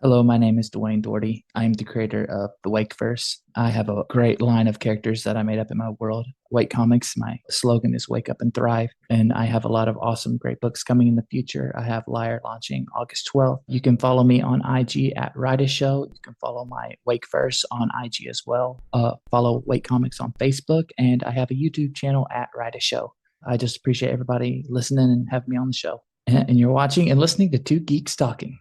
Hello, my name is DeWayne Dority. I am the creator of the Wakeverse. I have a great line of characters that I made up in my world. Wake Comics, my slogan is Wake Up and Thrive. And I have a lot of awesome, great books coming in the future. I have Liar launching August 12th. You can follow me on IG at Write a Show. You can follow my Wakeverse on IG as well. Follow Wake Comics on Facebook. And I have a YouTube channel at Write a Show. I just appreciate everybody listening and having me on the show. And you're watching and listening to Two Geeks Talking.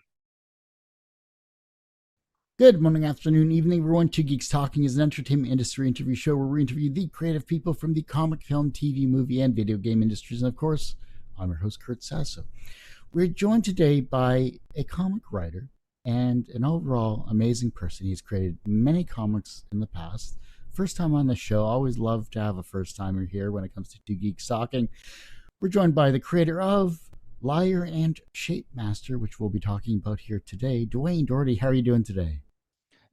Good morning, afternoon, evening, everyone. Two Geeks Talking is an entertainment industry interview show where we interview the creative people from the comic, film, TV, movie, and video game industries. And of course, I'm your host, Kurt Sasso. We're joined today by a comic writer and an overall amazing person. He's created many comics in the past. First time on the show. Always love to have a first timer here when it comes to Two Geeks Talking. We're joined by the creator of Liar and Shapemaster, which we'll be talking about here today. DeWayne Dority, how are you doing today?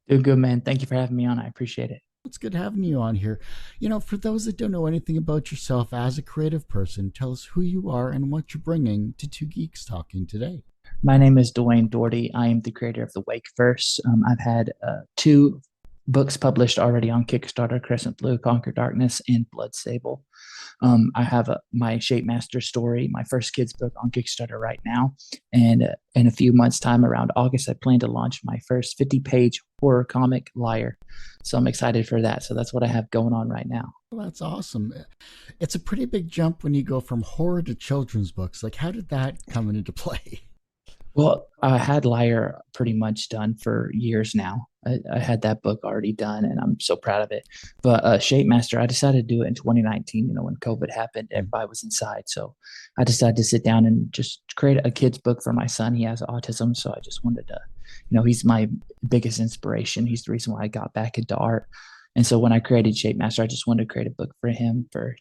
Doing good, man. Thank you for having me on. I appreciate it. It's good having you on here. You know, for those that don't know anything about yourself as a creative person, tell us who you are and what you're bringing to Two Geeks Talking today. My name is DeWayne Dority. I am the creator of the Wakeverse. I've had two books published already on Kickstarter: Crescent Blue, Conquer Darkness, and Blood Sable. I have my Shapemaster story, my first kids book on Kickstarter right now. And in a few months' time, around August, I plan to launch my first 50-page horror comic, Liar. So I'm excited for that. So that's what I have going on right now. Well, that's awesome. It's a pretty big jump when you go from horror to children's books. Like, how did that come into play? Well, I had Liar pretty much done for years now. I had that book already done, and I'm so proud of it. But Shapemaster, I decided to do it in 2019. You know, when COVID happened, everybody was inside, so I decided to sit down and just create a kid's book for my son. He has autism, so I just wanted to, he's my biggest inspiration. He's the reason why I got back into art. And so when I created Shapemaster, I just wanted to create a book for him for,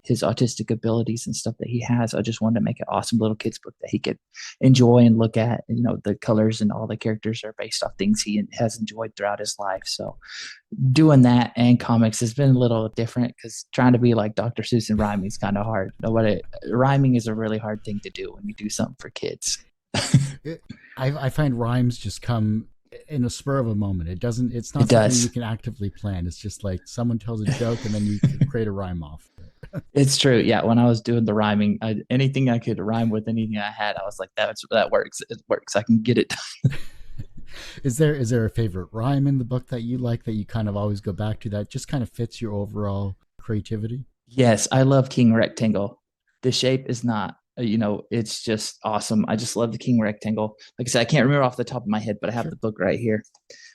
his autistic abilities and stuff that he has. I just wanted to make an awesome little kid's book that he could enjoy and look at. The colors and all the characters are based off things he has enjoyed throughout his life. So doing that and comics has been a little different because trying to be like Dr. Seuss and rhyming is kind of hard. Rhyming is a really hard thing to do when you do something for kids. I find rhymes just come in a spur of a moment. It's not something you can actively plan. It's just like someone tells a joke and then you create a rhyme off it. It's true. Yeah. When I was doing the rhyming, anything I could rhyme with, anything I had, I was like, that works. It works. I can get it done. Is there a favorite rhyme in the book that you like, that you kind of always go back to, that just kind of fits your overall creativity? Yes. I love King Rectangle. The shape is not, it's just awesome. I just love the King Rectangle. Like I said, I can't remember off the top of my head, but I have the book right here.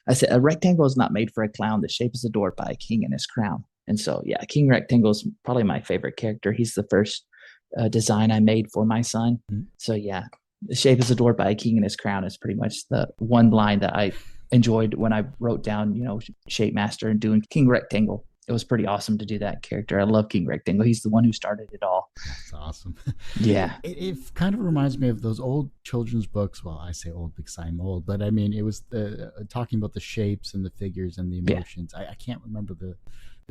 I said, a rectangle is not made for a clown. The shape is adored by a king and his crown. And so, yeah, King Rectangle is probably my favorite character. He's the first design I made for my son. Mm-hmm. So, yeah, the shape is adored by a king and his crown is pretty much the one line that I enjoyed when I wrote down, Shapemaster and doing King Rectangle. It was pretty awesome to do that character. I love King Rectangle. He's the one who started it all. That's awesome. Yeah. It kind of reminds me of those old children's books. Well, I say old because I'm old, but I mean, it was talking about the shapes and the figures and the emotions. Yeah. I can't remember the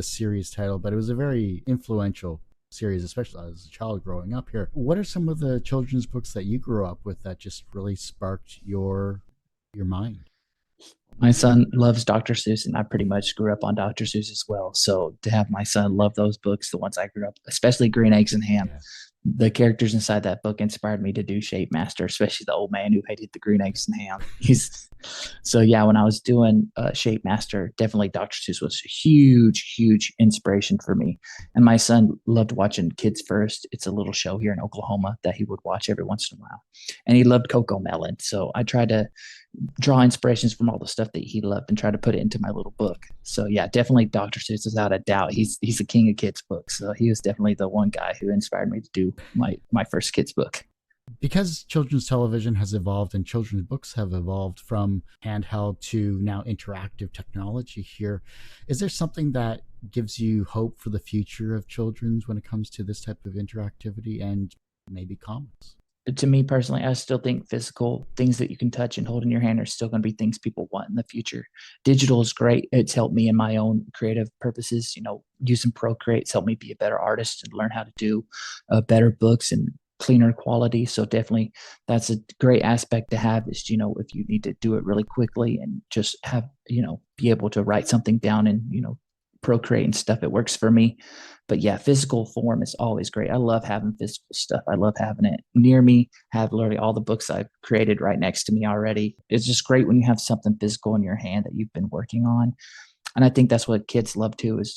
series title, but it was a very influential series, especially as a child growing up here. What are some of the children's books that you grew up with that just really sparked your mind? My son loves Dr. Seuss, and I pretty much grew up on Dr. Seuss as well. So to have my son love those books, the ones I grew up, especially Green Eggs and Ham, the characters inside that book inspired me to do Shapemaster, especially the old man who hated the green eggs and ham. So yeah, when I was doing Shapemaster, definitely Dr. Seuss was a huge, huge inspiration for me. And my son loved watching Kids First. It's a little show here in Oklahoma that he would watch every once in a while. And he loved Coco Melon. So I tried to draw inspirations from all the stuff that he loved and try to put it into my little book. So yeah, definitely Dr. Seuss, without a doubt. He's the king of kids books. So he was definitely the one guy who inspired me to do my first kids book. Because children's television has evolved and children's books have evolved from handheld to now interactive technology here, is there something that gives you hope for the future of children's when it comes to this type of interactivity and maybe comics? To me personally, I still think physical things that you can touch and hold in your hand are still going to be things people want in the future. Digital is great. It's helped me in my own creative purposes. Using Procreate's helped me be a better artist and learn how to do better books and cleaner quality. So definitely that's a great aspect to have is, if you need to do it really quickly and just have, be able to write something down and, procreate and stuff, it works for me. But yeah, physical form is always great. I love having physical stuff. I love having it near me, have literally all the books I've created right next to me already. It's just great when you have something physical in your hand that you've been working on. And I think that's what kids love too is,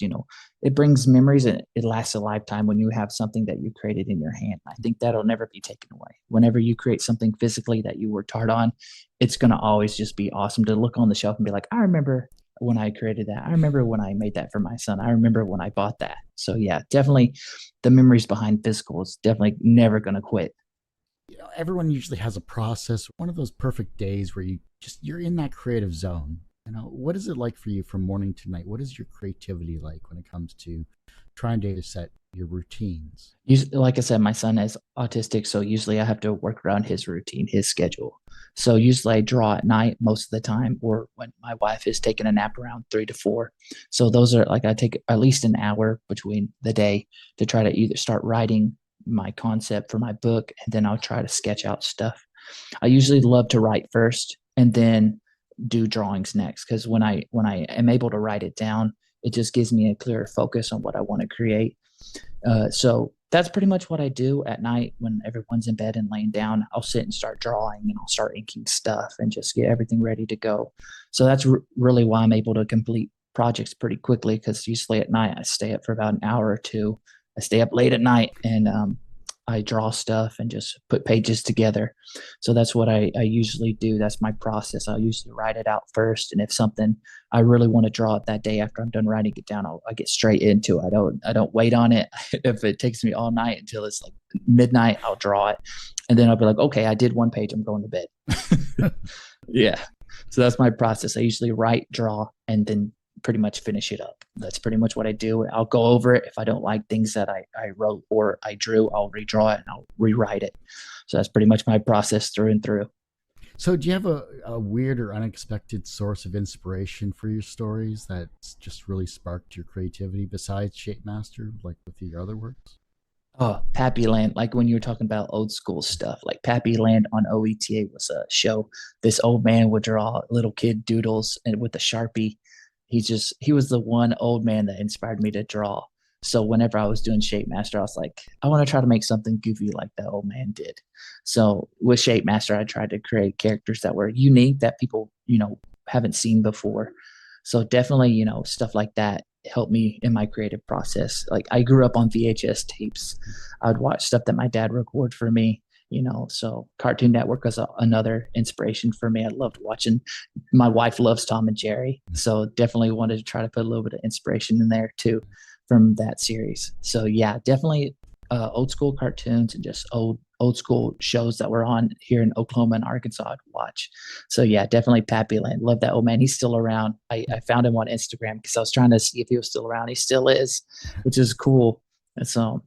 it brings memories and it lasts a lifetime when you have something that you created in your hand. I think that'll never be taken away. Whenever you create something physically that you worked hard on, it's going to always just be awesome to look on the shelf and be like, I remember when I created that. I remember when I made that for my son. I remember when I bought that. So yeah, definitely the memories behind physical is definitely never going to quit. Everyone usually has a process, one of those perfect days where you're in that creative zone. What is it like for you from morning to night? What is your creativity like when it comes to trying to set your routines? Usually, like I said, my son is autistic, so usually I have to work around his routine, his schedule. So usually I draw at night most of the time, or when my wife is taking a nap around 3 to 4. So those are like I take at least an hour between the day to try to either start writing my concept for my book, and then I'll try to sketch out stuff. I usually love to write first and then do drawings next, because when I am able to write it down, it just gives me a clearer focus on what I want to create. So that's pretty much what I do at night when everyone's in bed and laying down. I'll sit and start drawing and I'll start inking stuff and just get everything ready to go. So that's really why I'm able to complete projects pretty quickly, because usually at night I stay up for about an hour or two. I stay up late at night and I draw stuff and just put pages together. So that's what I usually do. That's my process. I'll usually write it out first. And if something I really want to draw it that day after I'm done writing it down, I get straight into it. I don't wait on it. If it takes me all night until it's like midnight, I'll draw it. And then I'll be like, okay, I did one page. I'm going to bed. Yeah. So that's my process. I usually write, draw, and then pretty much finish it up. That's pretty much what I do. I'll go over it. If I don't like things that I wrote or I drew, I'll redraw it and I'll rewrite it. So that's pretty much my process through and through. So do you have a weird or unexpected source of inspiration for your stories that's just really sparked your creativity besides Shapemaster, like with your other works? Oh, Pappy Land, like when you were talking about old school stuff, like Pappy Land on OETA was a show. This old man would draw little kid doodles and with a Sharpie. He was the one old man that inspired me to draw. So whenever I was doing Shapemaster, I was like, I want to try to make something goofy like that old man did. So with Shapemaster, I tried to create characters that were unique that people, haven't seen before. So definitely, stuff like that helped me in my creative process. Like I grew up on VHS tapes. I would watch stuff that my dad recorded for me. So Cartoon Network was another inspiration for me. I loved watching. My wife loves Tom and Jerry, so definitely wanted to try to put a little bit of inspiration in there too from that series. So yeah, definitely old school cartoons and just old school shows that were on here in Oklahoma and Arkansas I'd watch. So yeah, definitely Pappy Land. Love that old man. He's still around. I found him on Instagram because I was trying to see if he was still around. He still is, which is cool. And so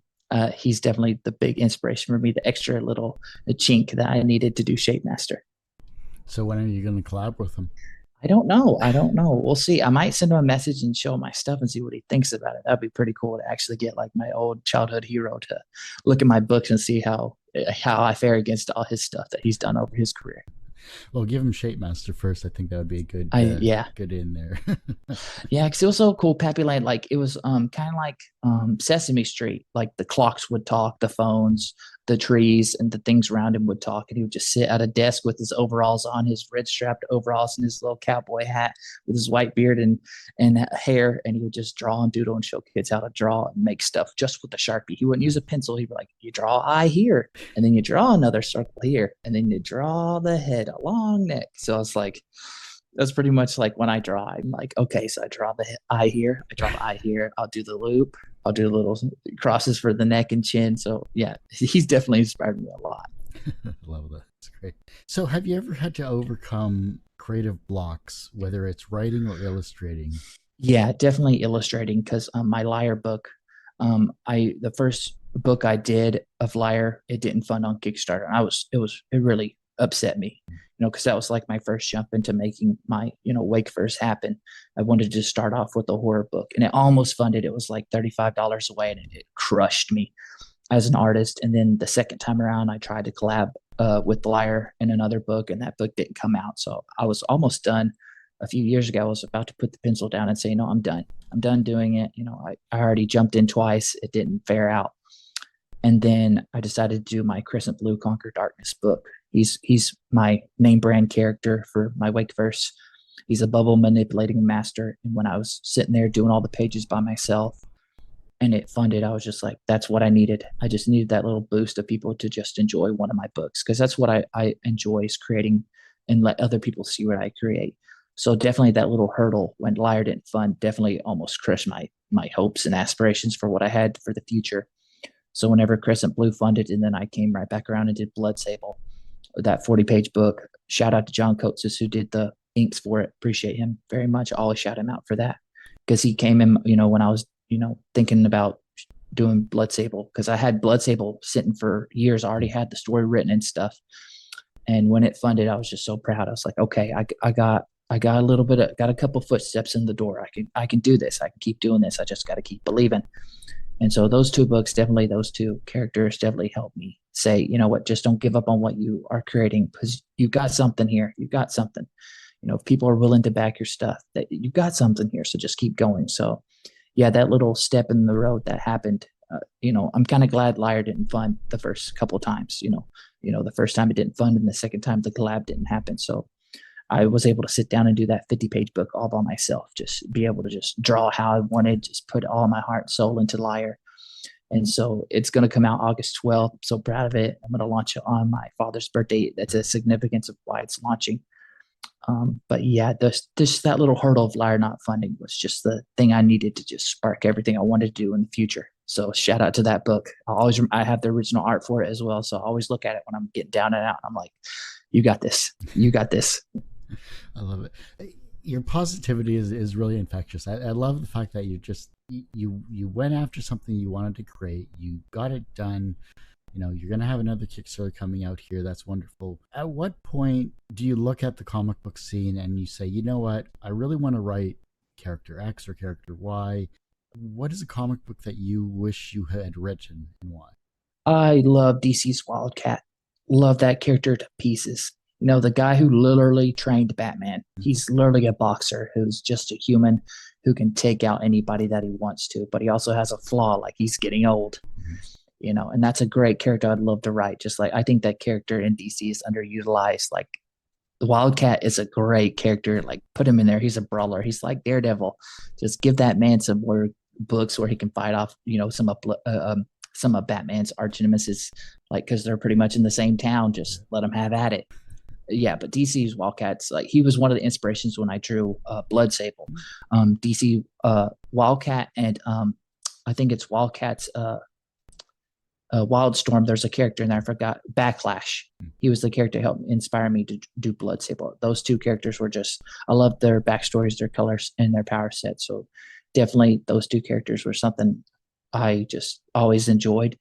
he's definitely the big inspiration for me, the extra little chink that I needed to do Shapemaster. So when are you going to collab with him? I don't know. We'll see. I might send him a message and show him my stuff and see what he thinks about it. That'd be pretty cool to actually get like my old childhood hero to look at my books and see how I fare against all his stuff that he's done over his career. Well, give him Shapemaster first. I think that would be a good, good in there. Yeah, because it was so cool. Pappy Land, like it was kind of like Sesame Street. Like the clocks would talk, the phones, the trees, and the things around him would talk. And he would just sit at a desk with his overalls on, his red strapped overalls, and his little cowboy hat with his white beard and hair. And he would just draw and doodle and show kids how to draw and make stuff just with a Sharpie. He wouldn't use a pencil. He'd be like, you draw eye here, and then you draw another circle here, and then you draw the head, a long neck. So it's like, that's pretty much like when I draw, I'm like, okay, so I draw the eye here, I draw the eye here, I'll do the loop, I'll do little crosses for the neck and chin. So yeah, he's definitely inspired me a lot. Love that. It's great. So have you ever had to overcome creative blocks, whether it's writing or illustrating? Yeah, definitely illustrating, because my Liar book, the first book I did of Liar, it didn't fund on Kickstarter. It really upset me, because that was like my first jump into making my, Wake First happen. I wanted to start off with a horror book and it almost funded. It was like $35 away and it crushed me. as an artist. And then the second time around, I tried to collab with Liar in another book, and that book didn't come out. So I was almost done a few years ago. I was about to put the pencil down and say, no, I'm done. I'm done doing it. I already jumped in twice. It didn't fare out. And then I decided to do my Crescent Blue Conquer Darkness book. He's my name brand character for my Wakeverse. He's a bubble manipulating master. And when I was sitting there doing all the pages by myself and it funded, I was just like, that's what I needed. I just needed that little boost of people to just enjoy one of my books, because that's what I enjoy, is creating and let other people see what I create. So definitely that little hurdle when Liar didn't fund definitely almost crushed my hopes and aspirations for what I had for the future. So whenever Crescent Blue funded, and then I came right back around and did Blood Sable, that 40-page book. Shout out to John Coates, who did the inks for it. Appreciate him very much. I always shout him out for that, because he came in, when I was, thinking about doing Blood Sable, because I had Blood Sable sitting for years. I already had the story written and stuff. And when it funded, I was just so proud. I was like, okay, I got a little bit got a couple footsteps in the door. I can do this. I can keep doing this. I just got to keep believing. And so those two books, definitely those two characters definitely helped me say, you know what, just don't give up on what you are creating, because you got something here. You got something. If people are willing to back your stuff, that you got something here. So just keep going. So yeah, that little step in the road that happened, I'm kind of glad Liar didn't fund the first couple of times. The first time it didn't fund, and the second time the collab didn't happen. So I was able to sit down and do that 50-page book all by myself, just be able to just draw how I wanted, just put all my heart and soul into Liar. And so it's going to come out August 12th. I'm so proud of it. I'm going to launch it on my father's birthday. That's a significance of why it's launching. But yeah, this that little hurdle of Liar not funding was just the thing I needed to just spark everything I wanted to do in the future. So shout out to that book. I have the original art for it as well. So I always look at it when I'm getting down and out. I'm like, you got this. You got this. I love it. Your positivity is really infectious. I love the fact that you went after something you wanted to create. You got it done. You're going to have another Kickstarter coming out here. That's wonderful. At what point do you look at the comic book scene and you say, you know what, I really want to write character X or character Y? What is a comic book that you wish you had written, and why? I love DC's Wildcat. Love that character to pieces. The guy who literally trained Batman. He's literally a boxer who's just a human who can take out anybody that he wants to, but he also has a flaw, like he's getting old. And that's a great character I'd love to write. Just like, I think that character in DC is underutilized. Like, the Wildcat is a great character. Like, put him in there. He's a brawler. He's like Daredevil. Just give that man some more books where he can fight off, some of Batman's arch nemesis, like, because they're pretty much in the same town. Just let him have at it. Yeah, but DC's Wildcats, like, he was one of the inspirations when I drew Blood Sable. DC Wildcat, and I think it's Wildcat's Wildstorm. There's a character in there, I forgot, Backlash. He was the character that helped inspire me to do Blood Sable. Those two characters were just, I love their backstories, their colors, and their power set. So definitely those two characters were something I just always enjoyed.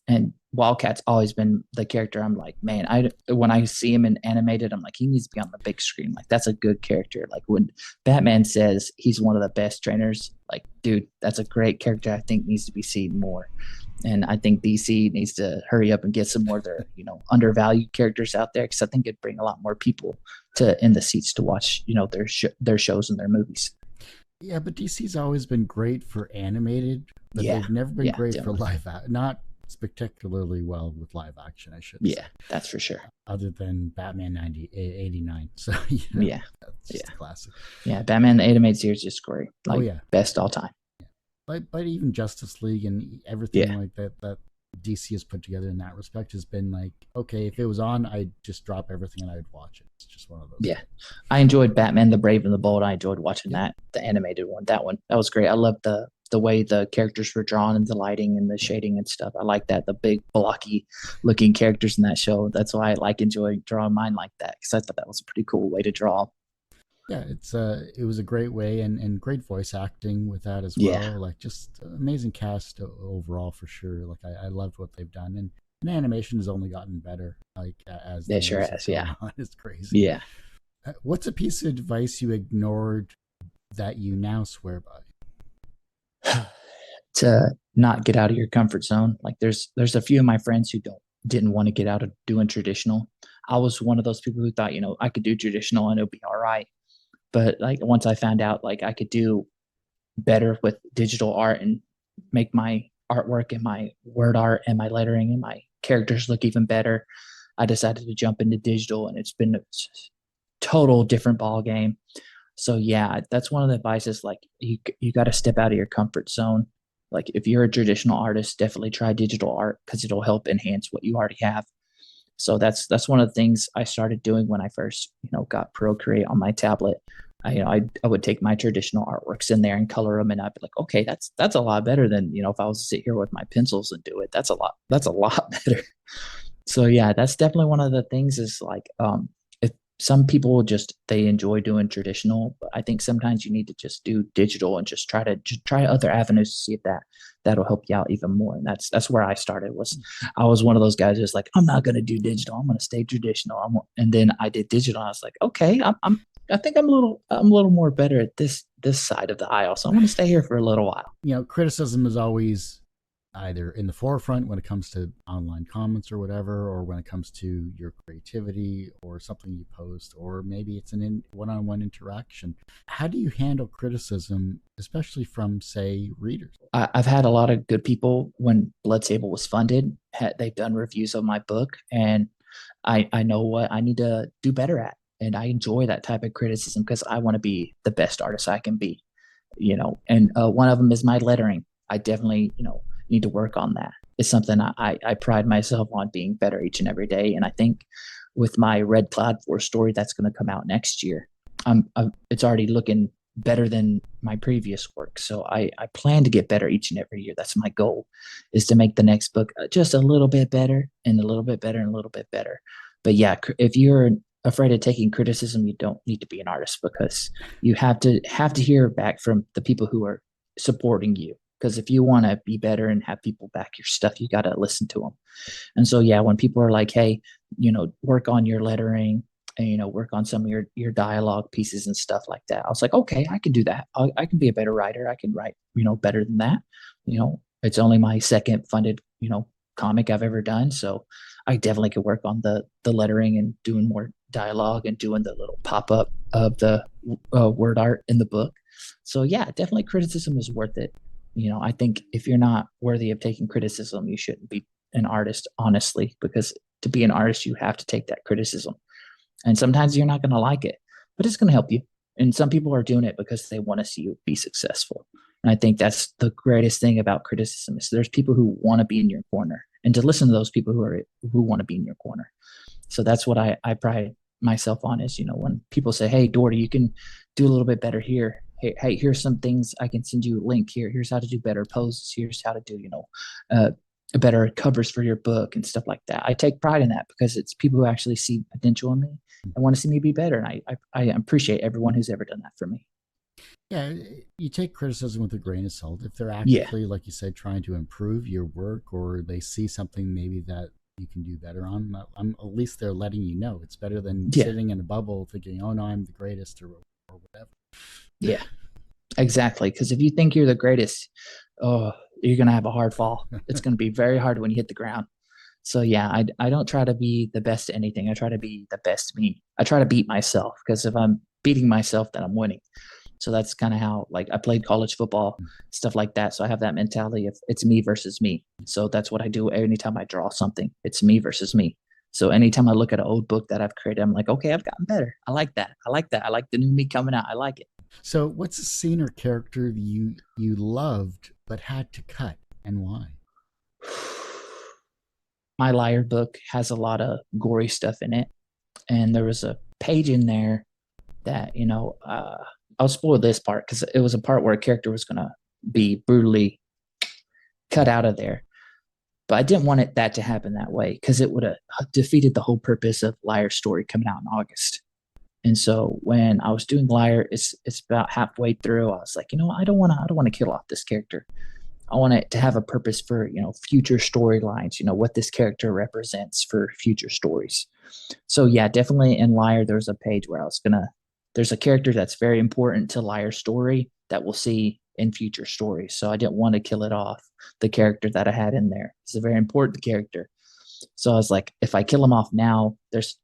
And Wildcat's always been the character I'm like, man, when I see him in animated, I'm like, he needs to be on the big screen. Like, that's a good character. Like, when Batman says he's one of the best trainers, like, dude, that's a great character I think needs to be seen more. And I think DC needs to hurry up and get some more of their, undervalued characters out there, because I think it'd bring a lot more people in the seats to watch, their shows and their movies. Yeah, but DC's always been great for animated, but they've never been great definitely. for live action. Not spectacularly well with live action, I should say. Yeah, that's for sure. Other than Batman 89. So, that's just a classic. Yeah, Batman the animated series is just great. Like, best all time. But even Justice League and everything like that DC has put together in that respect has been like, okay, if it was on, I'd just drop everything and I'd watch it. It's just one of those. Yeah. I enjoyed Batman the Brave and the Bold. I enjoyed watching that, the animated one. That was great. I loved the way the characters were drawn and the lighting and the shading and stuff. I like that, the big blocky looking characters in that show. That's why I enjoy drawing mine like that, because I thought that was a pretty cool way to draw. Yeah, it was a great way, and great voice acting with that as well. Yeah. Like, just amazing cast overall for sure. Like, I loved what they've done, and animation has only gotten better. Like, as it sure has. Yeah, it's crazy. Yeah. What's a piece of advice you ignored that you now swear by? not get out of your comfort zone. Like there's a few of my friends who didn't want to get out of doing traditional. I was one of those people who thought, I could do traditional and it'll be all right. But like once I found out like I could do better with digital art and make my artwork and my word art and my lettering and my characters look even better, I decided to jump into digital, and it's been a total different ball game. So yeah, that's one of the advices. Like you got to step out of your comfort zone. Like if you're a traditional artist, definitely try digital art because it'll help enhance what you already have. So that's one of the things I started doing when I first got Procreate on my tablet. I would take my traditional artworks in there and color them, and I'd be like, okay, that's a lot better than if I was to sit here with my pencils and do it. That's a lot better. So yeah, that's definitely one of the things is like if some people just they enjoy doing traditional, but I think sometimes you need to just do digital and just try other avenues to see if that'll help you out even more. And that's where I started. I was one of those guys who's like, I'm not gonna do digital, I'm gonna stay traditional. And then I did digital. And I was like, okay, I think I'm a little more better at this side of the aisle, so I'm gonna stay here for a little while. Criticism is always either in the forefront when it comes to online comments or whatever, or when it comes to your creativity or something you post, or maybe it's an one-on-one interaction. How do you handle criticism, especially from, say, readers? I've had a lot of good people when Blood Sable was funded. They've done reviews of my book, and I know what I need to do better at, and I enjoy that type of criticism because I want to be the best artist I can be. And one of them is my lettering. I definitely need to work on that. It's something I pride myself on being better each and every day. And I think with my Red Cloud Force story that's going to come out next year, it's already looking better than my previous work. So I plan to get better each and every year. That's my goal, is to make the next book just a little bit better and a little bit better and a little bit better. But yeah, if you're afraid of taking criticism, you don't need to be an artist, because you have to hear back from the people who are supporting you. Because if you want to be better and have people back your stuff, you got to listen to them. And so, yeah, when people are like, hey, work on your lettering and, work on some of your dialogue pieces and stuff like that, I was like, okay, I can do that. I can be a better writer. I can write, better than that. It's only my second funded, comic I've ever done. So I definitely could work on the lettering and doing more dialogue and doing the little pop-up of the word art in the book. So yeah, definitely criticism is worth it. I think if you're not worthy of taking criticism, you shouldn't be an artist, honestly, because to be an artist, you have to take that criticism. And sometimes you're not going to like it, but it's going to help you. And some people are doing it because they want to see you be successful. And I think that's the greatest thing about criticism, is there's people who want to be in your corner, and to listen to those people who want to be in your corner. So that's what I pride myself on, is, when people say, hey, Dority, you can do a little bit better here. Hey, here's some things I can send you a link here. Here's how to do better poses. Here's how to do, better covers for your book and stuff like that. I take pride in that because it's people who actually see potential in me and want to see me be better. And I appreciate everyone who's ever done that for me. Yeah, you take criticism with a grain of salt. If they're actively, like you said, trying to improve your work, or they see something maybe that you can do better on, at least they're letting you know. It's better than sitting in a bubble thinking, oh no, I'm the greatest, or whatever. Yeah, exactly. Because if you think you're the greatest, you're going to have a hard fall. It's going to be very hard when you hit the ground. So yeah, I don't try to be the best at anything. I try to be the best me. I try to beat myself, because if I'm beating myself, then I'm winning. So that's kind of how, like, I played college football, stuff like that. So I have that mentality of it's me versus me. So that's what I do anytime I draw something. It's me versus me. So anytime I look at an old book that I've created, I'm like, okay, I've gotten better. I like that. I like that. I like the new me coming out. I like it. So what's a scene or character you loved but had to cut, and why? My Liar book has a lot of gory stuff in it. And there was a page in there that, I'll spoil this part because it was a part where a character was going to be brutally cut out of there. But I didn't want that to happen that way, because it would have defeated the whole purpose of Liar's story coming out in August. And so when I was doing Liar, it's about halfway through. I was like, I don't want to kill off this character. I want it to have a purpose for, future storylines, what this character represents for future stories. So yeah, definitely in Liar, there's a page where there's a character that's very important to Liar's story that we'll see in future stories. So I didn't want to kill it off, the character that I had in there. It's a very important character. So I was like, if I kill him off now,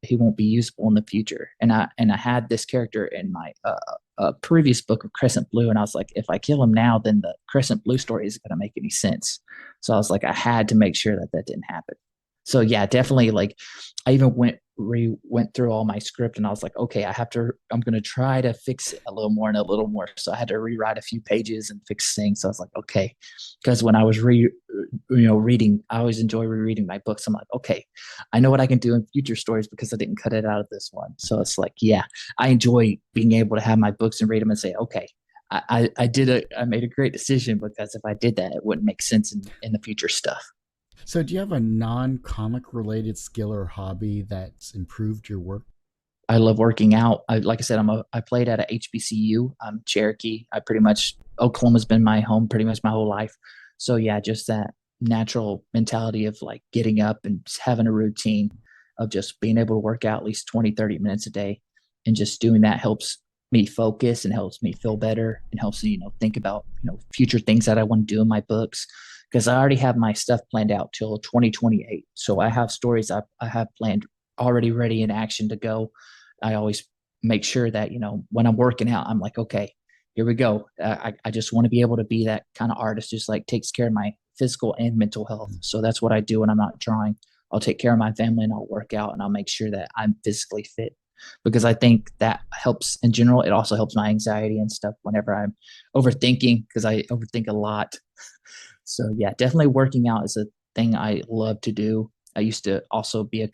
he won't be useful in the future. And I had this character in my previous book of Crescent Blue, and I was like, if I kill him now, then the Crescent Blue story isn't going to make any sense. So I was like, I had to make sure that that didn't happen. So yeah, definitely. Like, I even went through all my script, and I was like, okay, I'm going to try to fix it a little more and a little more. So I had to rewrite a few pages and fix things. So I was like, okay, because when I was reading, I always enjoy rereading my books. I'm like, okay, I know what I can do in future stories because I didn't cut it out of this one. So it's like, yeah, I enjoy being able to have my books and read them and say, okay, I made a great decision, because if I did that, it wouldn't make sense in the future stuff. So, do you have a non-comic related skill or hobby that's improved your work? I love working out. Like I said, I played at a HBCU. I'm Cherokee. Oklahoma's been my home pretty much my whole life. So yeah, just that natural mentality of like getting up and just having a routine of just being able to work out at least 20, 30 minutes a day. And just doing that helps me focus and helps me feel better and helps me, think about, future things that I want to do in my books. Because I already have my stuff planned out till 2028. So I have stories I have planned already ready in action to go. I always make sure that, when I'm working out, I'm like, okay, here we go. I just want to be able to be that kind of artist, just like takes care of my physical and mental health. So that's what I do when I'm not drawing. I'll take care of my family and I'll work out and I'll make sure that I'm physically fit, because I think that helps in general. It also helps my anxiety and stuff whenever I'm overthinking, because I overthink a lot. So yeah, definitely working out is a thing I love to do. I used to also be a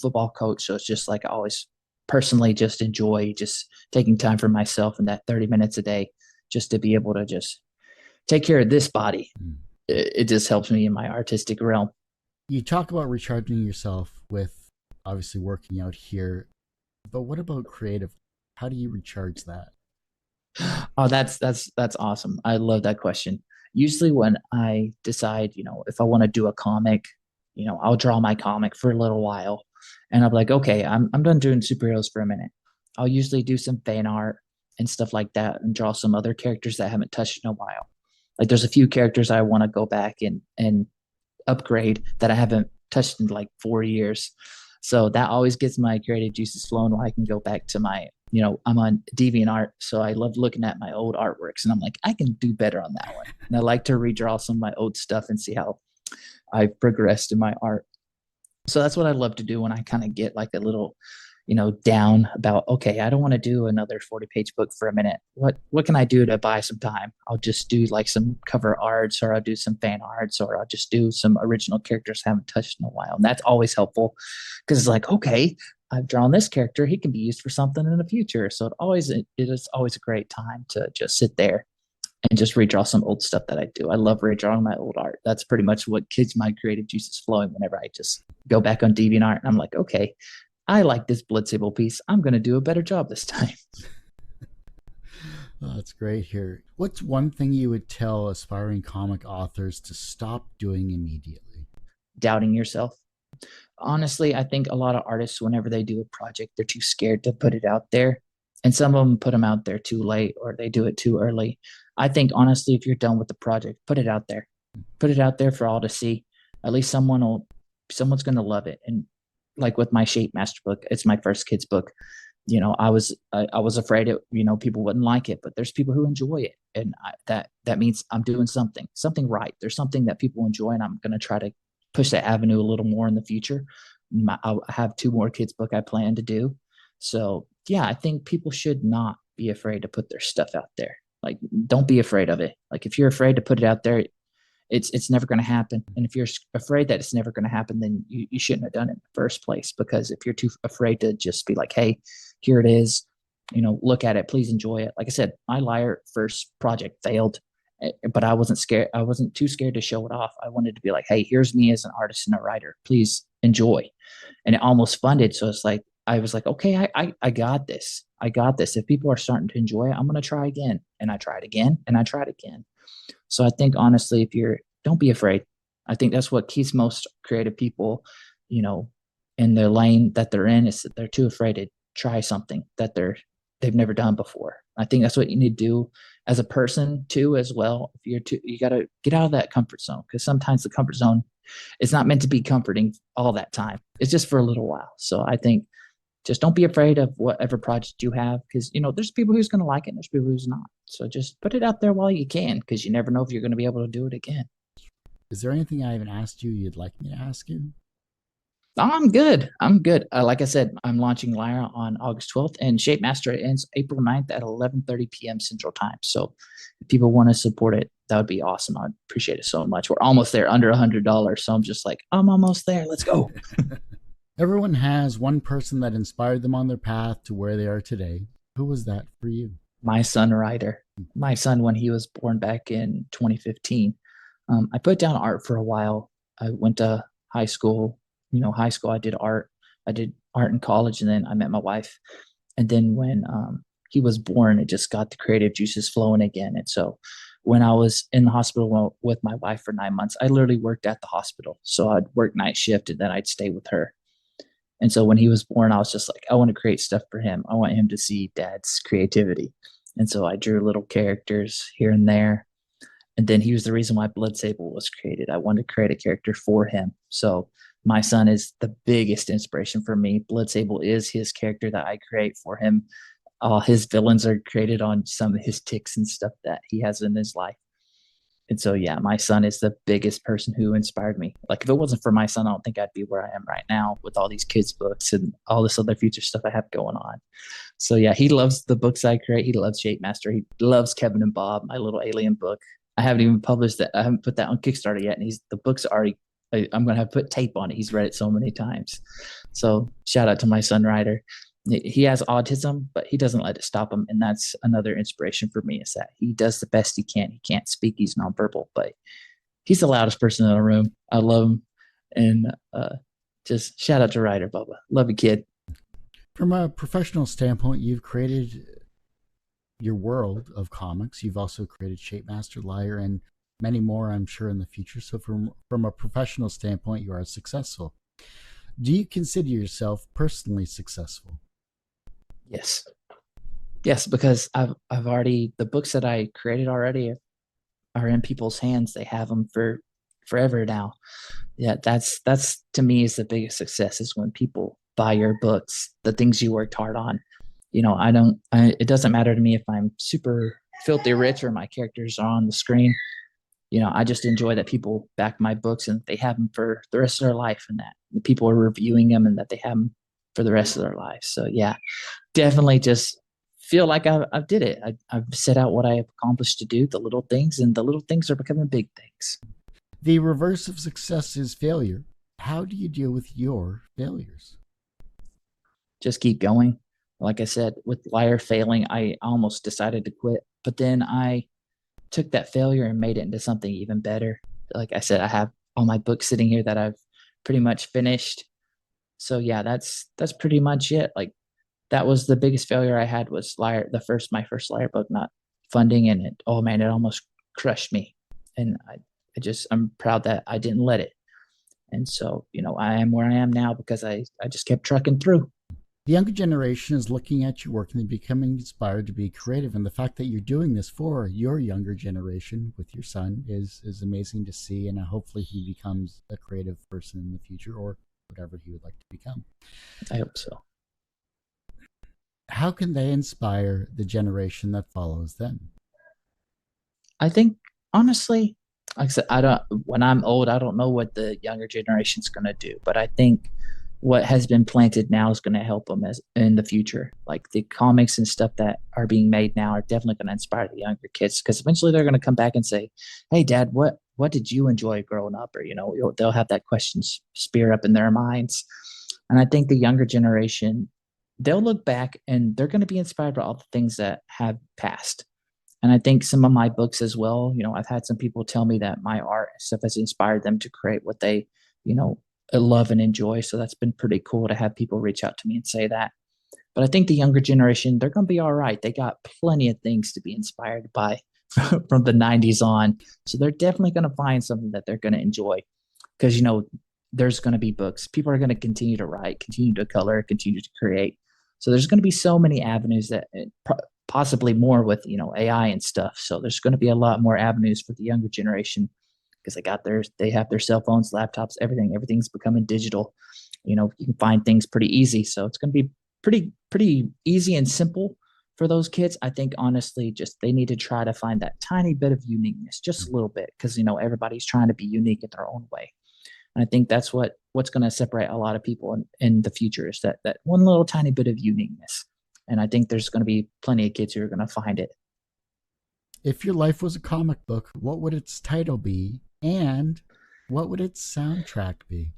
football coach. So it's just like I always personally just enjoy just taking time for myself in that 30 minutes a day, just to be able to just take care of this body. It just helps me in my artistic realm. You talk about recharging yourself with obviously working out here, but what about creative? How do you recharge that? Oh, that's awesome. I love that question. Usually when I decide, if I want to do a comic, I'll draw my comic for a little while, and I'm like, okay, I'm done doing superheroes for a minute. I'll usually do some fan art and stuff like that and draw some other characters that I haven't touched in a while. Like, there's a few characters I want to go back and upgrade that I haven't touched in like 4 years. So that always gets my creative juices flowing, where I can go back to I'm on DeviantArt. So I love looking at my old artworks, and I'm like, I can do better on that one. And I like to redraw some of my old stuff and see how I've progressed in my art. So that's what I love to do when I kind of get like a little, down about, okay, I don't want to do another 40-page book for a minute. What can I do to buy some time? I'll just do like some cover arts, or I'll do some fan arts, or I'll just do some original characters I haven't touched in a while. And that's always helpful, because it's like, okay, I've drawn this character. He can be used for something in the future. So it is always a great time to just sit there and just redraw some old stuff that I do. I love redrawing my old art. That's pretty much what keeps my creative juices flowing whenever I just go back on DeviantArt and I'm like, okay, I like this blood sable piece. I'm going to do a better job this time. Oh, that's great here. What's one thing you would tell aspiring comic authors to stop doing immediately? Doubting yourself. Honestly, I think a lot of artists, whenever they do a project, they're too scared to put it out there. And some of them put them out there too late, or they do it too early. I think, honestly, if you're done with the project, put it out there. Put it out there for all to see. At least someone's going to love it. And like with my Shapemaster book, it's my first kid's book. I was afraid people wouldn't like it, but there's people who enjoy it, and that means I'm doing something right. There's something that people enjoy, and I'm going to try to push that avenue a little more in the future. I have two more kids book I plan to do. So yeah, I think people should not be afraid to put their stuff out there. Like, don't be afraid of it. Like, if you're afraid to put it out there, it's never going to happen. And if you're afraid that it's never going to happen, then you shouldn't have done it in the first place. Because if you're too afraid to just be like, hey, here it is, look at it, please enjoy it. Like I said, my Liar first project failed, but I wasn't scared. I wasn't too scared to show it off. I wanted to be like, hey, here's me as an artist and a writer, please enjoy. And it almost funded. So it's like, I was like, okay, I got this. I got this. If people are starting to enjoy it, I'm going to try again. And I tried again and I tried again. So I think, honestly, don't be afraid. I think that's what keeps most creative people, in their lane that they're in, is that they're too afraid to try something that they've never done before. I think that's what you need to do. as a person too, as well. If you're too, you got to get out of that comfort zone, because sometimes the comfort zone is not meant to be comforting all that time. It's just for a little while. So I think just don't be afraid of whatever project you have, because there's people who's going to like it and there's people who's not. So just put it out there while you can, because you never know if you're going to be able to do it again. Is there anything I haven't asked you you'd like me to ask you? Oh, I'm good. I'm good. Like I said, I'm launching Lyra on August 12th, and Shapemaster ends April 9th at 11:30 p.m. Central Time. So if people want to support it, that would be awesome. I'd appreciate it so much. We're almost there, under $100. So I'm just like, I'm almost there. Let's go. Everyone has one person that inspired them on their path to where they are today. Who was that for you? My son, Ryder. My son, when he was born back in 2015, I put down art for a while. I went to high school. High school, I did art. I did art in college, and then I met my wife. And then when he was born, it just got the creative juices flowing again. And so when I was in the hospital with my wife for 9 months, I literally worked at the hospital. So I'd work night shift and then I'd stay with her. And so when he was born, I was just like, I want to create stuff for him. I want him to see dad's creativity. And so I drew little characters here and there. And then he was the reason why Blood Sable was created. I wanted to create a character for him. So my son is the biggest inspiration for me. Blood Sable is his character that I create for him. All his villains are created on some of his tics and stuff that he has in his life. And so, yeah, my son is the biggest person who inspired me. Like, if it wasn't for my son, I don't think I'd be where I am right now with all these kids' books and all this other future stuff I have going on. So, yeah, he loves the books I create. He loves Shapemaster. He loves Kevin and Bob, my little alien book. I haven't even published that. I haven't put that on Kickstarter yet. And the book's already, I'm going to have put tape on it. He's read it so many times. So, shout out to my son, Ryder. He has autism, but he doesn't let it stop him. And that's another inspiration for me, is that he does the best he can. He can't speak. He's nonverbal, but he's the loudest person in the room. I love him. And just shout out to Ryder, Bubba. Love you, kid. From a professional standpoint, you've created your world of comics. You've also created Shapemaster, Lyra, and many more, I'm sure, in the future. So from a professional standpoint, you are successful. Do you consider yourself personally successful? Yes, because I've already, the books that I created already are in people's hands. They have them for forever now. Yeah, that's to me is the biggest success, is when people buy your books, the things you worked hard on. It doesn't matter to me if I'm super filthy rich or my characters are on the screen. I just enjoy that people back my books and they have them for the rest of their life, and that the people are reviewing them and that they have them for the rest of their lives. So yeah, definitely just feel like I've did it. I've set out what I have accomplished to do, the little things, and the little things are becoming big things. The reverse of success is failure. How do you deal with your failures? Just keep going. Like I said, with Lyre failing, I almost decided to quit, but then I took that failure and made it into something even better. Like I said, I have all my books sitting here that I've pretty much finished. So yeah, that's pretty much it. Like, that was the biggest failure I had, was Lyre, my first Lyre book not funding, and it almost crushed me. And I'm proud that I didn't let it. And so, I am where I am now because I just kept trucking through. The younger generation is looking at your work and they're becoming inspired to be creative. And the fact that you're doing this for your younger generation with your son is amazing to see. And hopefully he becomes a creative person in the future, or whatever he would like to become. I hope so. How can they inspire the generation that follows them? I think, honestly, like I said, when I'm old, I don't know what the younger generation's going to do, but I think what has been planted now is going to help them in the future. Like, the comics and stuff that are being made now are definitely going to inspire the younger kids, because eventually they're going to come back and say, hey, Dad, what did you enjoy growing up? Or, they'll have that question spear up in their minds. And I think the younger generation, they'll look back and they're going to be inspired by all the things that have passed. And I think some of my books as well, I've had some people tell me that my art and stuff has inspired them to create what they, love and enjoy. So that's been pretty cool to have people reach out to me and say that. But I think the younger generation, they're going to be all right. They got plenty of things to be inspired by from the 90s on. So they're definitely going to find something that they're going to enjoy, because, there's going to be books. People are going to continue to write, continue to color, continue to create. So there's going to be so many avenues that possibly more with, AI and stuff. So there's going to be a lot more avenues for the younger generation because they have their cell phones, laptops, everything's becoming digital. You can find things pretty easy. So it's going to be pretty easy and simple for those kids. I think honestly, just they need to try to find that tiny bit of uniqueness, just a little bit, because everybody's trying to be unique in their own way. And I think that's what's going to separate a lot of people in the future is that one little tiny bit of uniqueness. And I think there's going to be plenty of kids who are going to find it. If your life was a comic book, what would its title be? And what would its soundtrack be?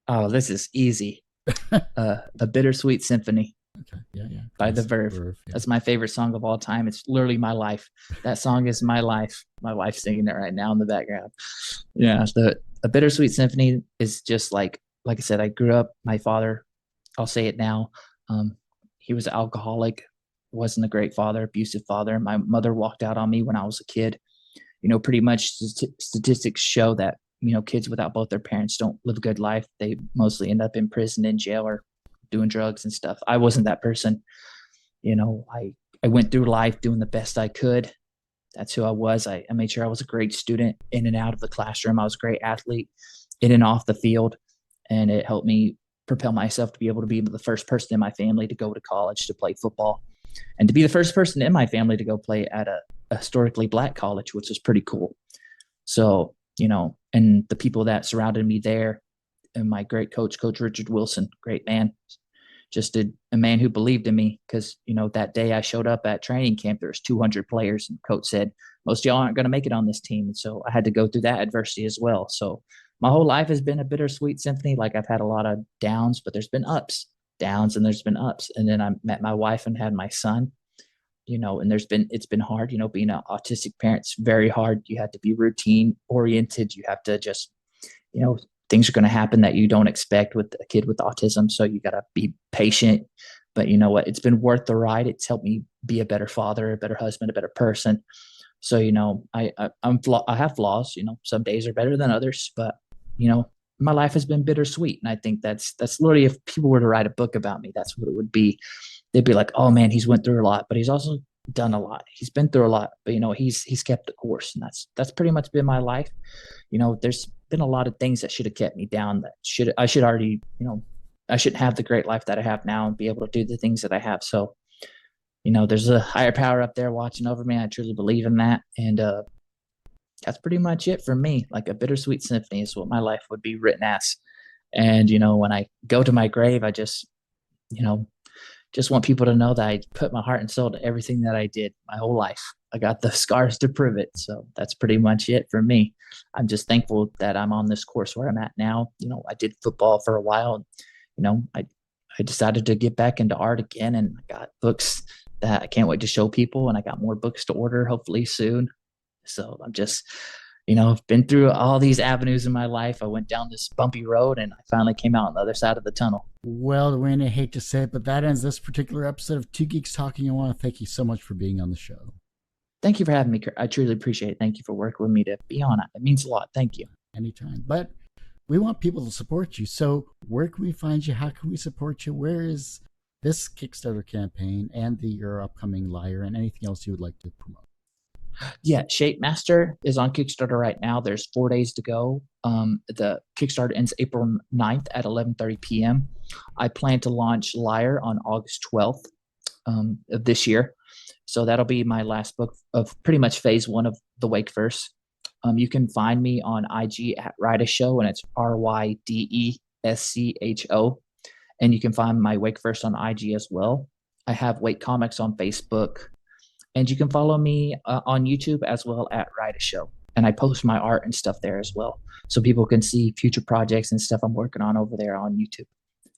Oh, this is easy. A Bittersweet Symphony. Okay. Yeah. By The Verve. Yeah. That's my favorite song of all time. It's literally my life. That song is my life. My wife's singing it right now in the background. Yeah. A Bittersweet Symphony is just like I said, I grew up, my father, I'll say it now. He was an alcoholic, wasn't a great father, abusive father. My mother walked out on me when I was a kid. Pretty much statistics show that, kids without both their parents don't live a good life. They mostly end up in prison, in jail, or doing drugs and stuff. I wasn't that person. I went through life doing the best I could. That's who I was. I made sure I was a great student in and out of the classroom. I was a great athlete in and off the field, and it helped me propel myself to be able to be the first person in my family to go to college to play football, and to be the first person in my family to go play at a historically Black college, which was pretty cool. So, and the people that surrounded me there, and my great coach Richard Wilson, great man, just a man who believed in me. Because, that day I showed up at training camp, there was 200 players, and coach said, most of y'all aren't going to make it on this team. And so I had to go through that adversity as well. So my whole life has been a bittersweet symphony. Like, I've had a lot of downs, but there's been downs, and there's been ups. And then I met my wife and had my son, and it's been hard, being an autistic parent. It's very hard. You have to be routine oriented. You have to just, things are going to happen that you don't expect with a kid with autism. So you got to be patient, but you know what? It's been worth the ride. It's helped me be a better father, a better husband, a better person. So, I have flaws, some days are better than others, but my life has been bittersweet. And I think that's literally, if people were to write a book about me, that's what it would be. They'd be like, oh man, he's went through a lot, but he's also done a lot. He's been through a lot, but he's kept the course. And that's pretty much been my life. There's been a lot of things that should have kept me down that I should already, I shouldn't have the great life that I have now and be able to do the things that I have. So, there's a higher power up there watching over me. I truly believe in that. And, that's pretty much it for me. Like, a bittersweet symphony is what my life would be written as. And, when I go to my grave, I just want people to know that I put my heart and soul to everything that I did my whole life. I got the scars to prove it. So that's pretty much it for me. I'm just thankful that I'm on this course where I'm at now. I did football for a while. I decided to get back into art again, and I got books that I can't wait to show people. And I got more books to order hopefully soon. So I'm just, I've been through all these avenues in my life. I went down this bumpy road, and I finally came out on the other side of the tunnel. Well, DeWayne, I hate to say it, but that ends this particular episode of Two Geeks Talking. I want to thank you so much for being on the show. Thank you for having me, Kurt. I truly appreciate it. Thank you for working with me to be on it. It means a lot. Thank you. Anytime. But we want people to support you. So where can we find you? How can we support you? Where is this Kickstarter campaign and your upcoming Liar and anything else you would like to promote? Yeah, Shapemaster is on Kickstarter right now. There's 4 days to go. The Kickstarter ends April 9th at 11:30 p.m. I plan to launch Liar on August 12th of this year. So that'll be my last book of pretty much phase one of the Wakeverse. You can find me on IG at Write a Show, and it's RYDESCHO. And you can find my Wakeverse on IG as well. I have Wake Comics on Facebook. And you can follow me on YouTube as well at Write a Show. And I post my art and stuff there as well, so people can see future projects and stuff I'm working on over there on YouTube.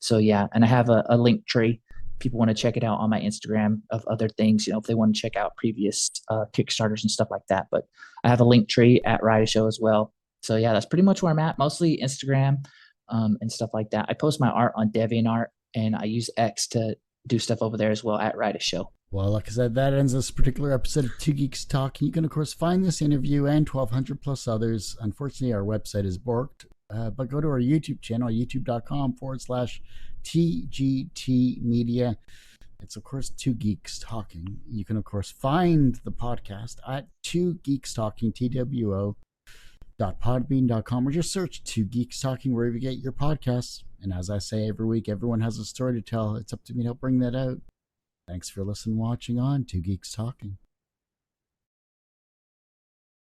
So yeah, and I have a link tree. People want to check it out on my Instagram of other things, if they want to check out previous Kickstarters and stuff like that. But I have a link tree at Write a Show as well. So yeah, that's pretty much where I'm at, mostly Instagram and stuff like that. I post my art on DeviantArt, and I use X to do stuff over there as well at Write a Show. Well, like I said, that ends this particular episode of Two Geeks Talking. You can, of course, find this interview and 1,200 plus others. Unfortunately, our website is borked, but go to our YouTube channel, youtube.com/TGT Media. It's, of course, Two Geeks Talking. You can, of course, find the podcast at Two Geeks Talking, TWO.podbean.com, or just search Two Geeks Talking wherever you get your podcasts. And as I say every week, everyone has a story to tell. It's up to me to help bring that out. Thanks for listening, watching on Two Geeks Talking.